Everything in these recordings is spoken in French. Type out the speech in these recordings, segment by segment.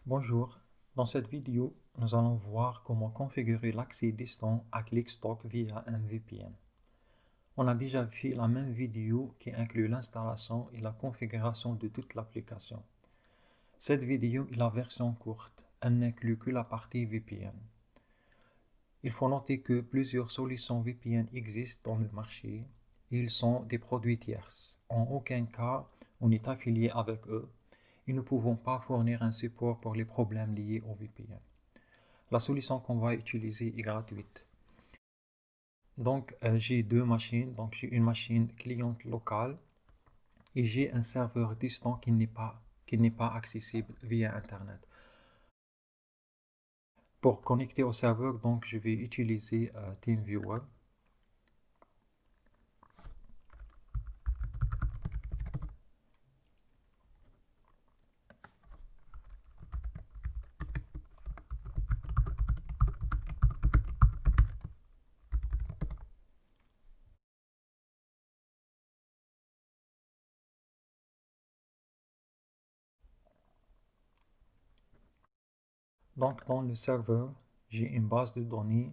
Bonjour, dans cette vidéo, nous allons voir comment configurer l'accès distant à ClickStalk via un VPN. On a déjà fait la même vidéo qui inclut l'installation et la configuration de toute l'application. Cette vidéo est la version courte, elle n'inclut que la partie VPN. Il faut noter que plusieurs solutions VPN existent dans le marché et ils sont des produits tierces. En aucun cas, on est affilié avec eux et nous ne pouvons pas fournir un support pour les problèmes liés au VPN. La solution qu'on va utiliser est gratuite. Donc, j'ai deux machines. Donc, j'ai une machine cliente locale et j'ai un serveur distant qui n'est pas accessible via Internet. Pour connecter au serveur, donc, je vais utiliser TeamViewer. Donc, dans le serveur, j'ai une base de données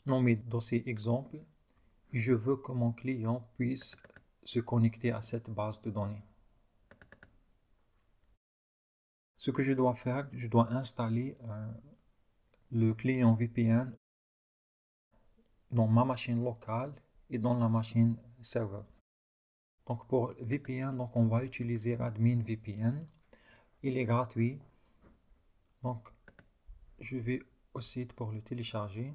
nommée dossier exemple et je veux que mon client puisse se connecter à cette base de données. Ce que je dois faire, je dois installer le client VPN dans ma machine locale et dans la machine serveur. Donc pour VPN, donc on va utiliser Admin VPN. Il est gratuit. Donc je vais au site pour le télécharger.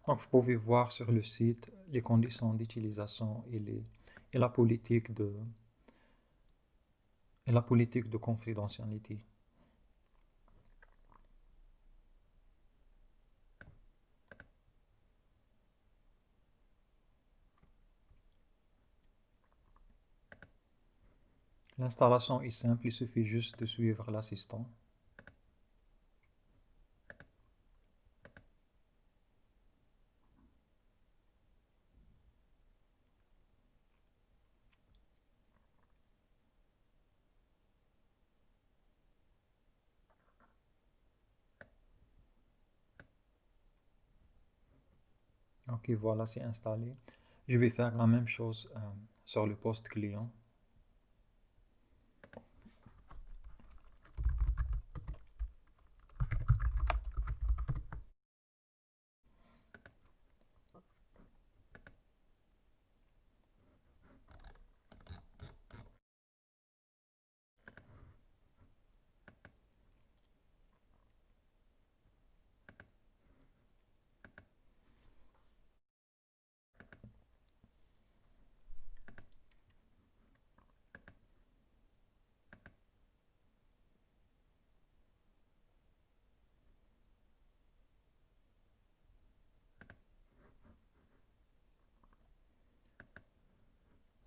Donc vous pouvez voir sur le site les conditions d'utilisation et la politique de confidentialité. L'installation est simple, il suffit juste de suivre l'assistant. Ok, voilà, c'est installé. Je vais faire la même chose sur le poste client.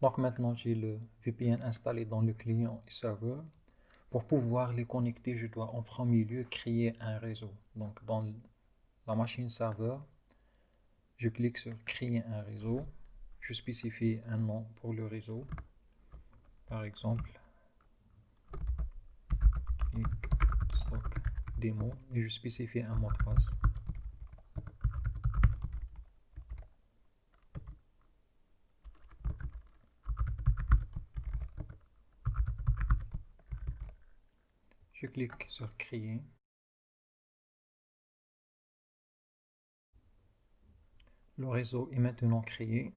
Donc maintenant, j'ai le VPN installé dans le client et serveur. Pour pouvoir les connecter, je dois en premier lieu créer un réseau. Donc dans la machine serveur, je clique sur créer un réseau. Je spécifie un nom pour le réseau. Par exemple, ClickStalk démo et je spécifie un mot de passe. Je clique sur créer. Le réseau est maintenant créé.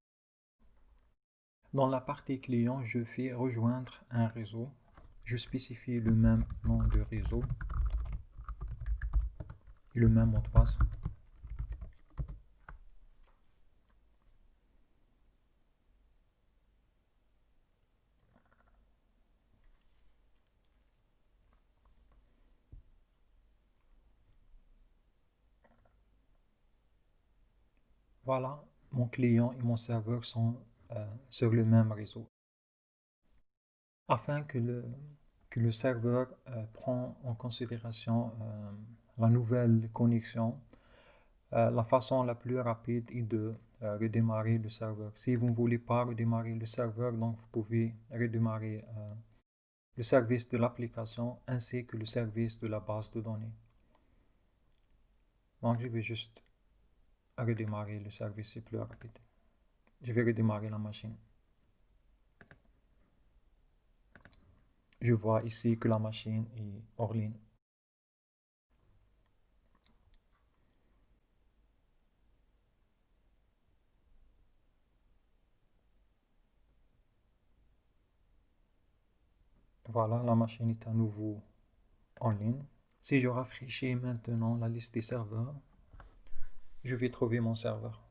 Dans la partie client, je fais rejoindre un réseau. Je spécifie le même nom de réseau et le même mot de passe. Voilà, mon client et mon serveur sont sur le même réseau. Afin que le serveur prend en considération la nouvelle connexion, la façon la plus rapide est de redémarrer le serveur. Si vous ne voulez pas redémarrer le serveur, donc vous pouvez redémarrer le service de l'application ainsi que le service de la base de données. Donc je vais juste redémarrer le service, c'est plus rapide. Je vais redémarrer la machine. Je vois ici que la machine est hors ligne. Voilà, la machine est à nouveau en ligne. Si je rafraîchis maintenant la liste des serveurs, je vais trouver mon serveur.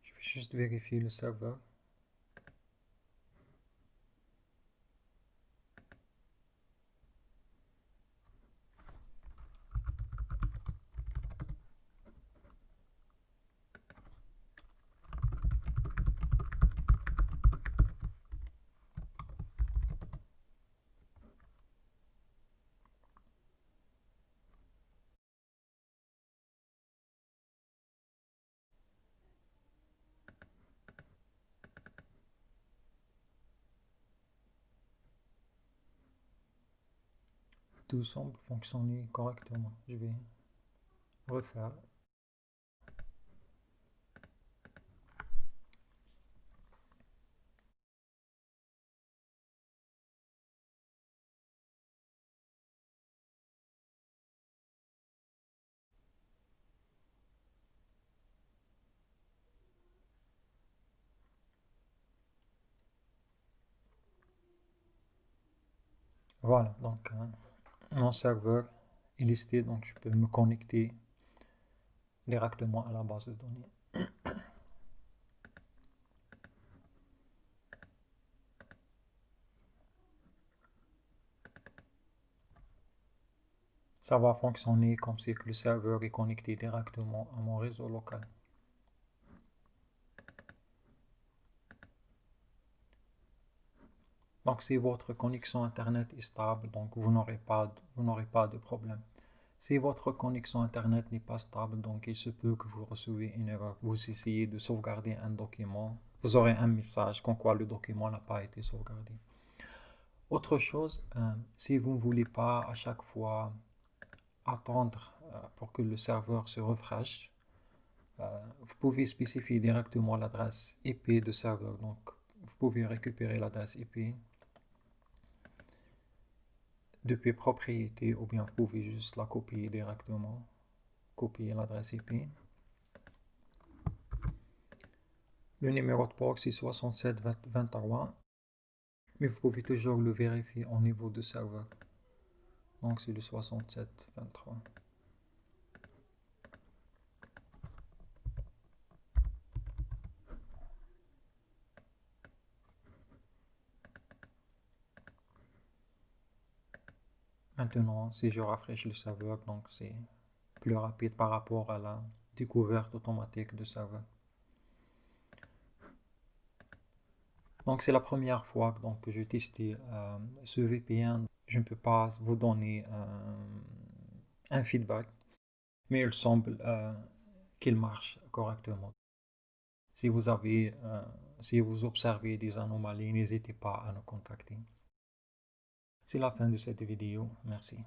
Je vais juste vérifier le serveur. Tout semble fonctionner correctement. Je vais refaire. Voilà, donc mon serveur est listé, donc je peux me connecter directement à la base de données. Ça va fonctionner comme si le serveur est connecté directement à mon réseau local. Donc si votre connexion Internet est stable, donc vous n'aurez pas de problème. Si votre connexion Internet n'est pas stable, donc il se peut que vous recevez une erreur. Vous essayez de sauvegarder un document, vous aurez un message comme quoi le document n'a pas été sauvegardé. Autre chose, si vous ne voulez pas à chaque fois attendre pour que le serveur se refresh, vous pouvez spécifier directement l'adresse IP de serveur. Donc, vous pouvez récupérer l'adresse IP depuis propriété ou bien vous pouvez juste la copier directement. Copier l'adresse IP. Le numéro de port c'est 6723, mais vous pouvez toujours le vérifier au niveau de serveur. Donc c'est le 6723. Maintenant, si je rafraîchis le serveur, donc c'est plus rapide par rapport à la découverte automatique de serveur. Donc c'est la première fois donc, que je testais ce VPN. Je ne peux pas vous donner un feedback, mais il semble qu'il marche correctement. Si vous observez des anomalies, n'hésitez pas à nous contacter. C'est la fin de cette vidéo. Merci.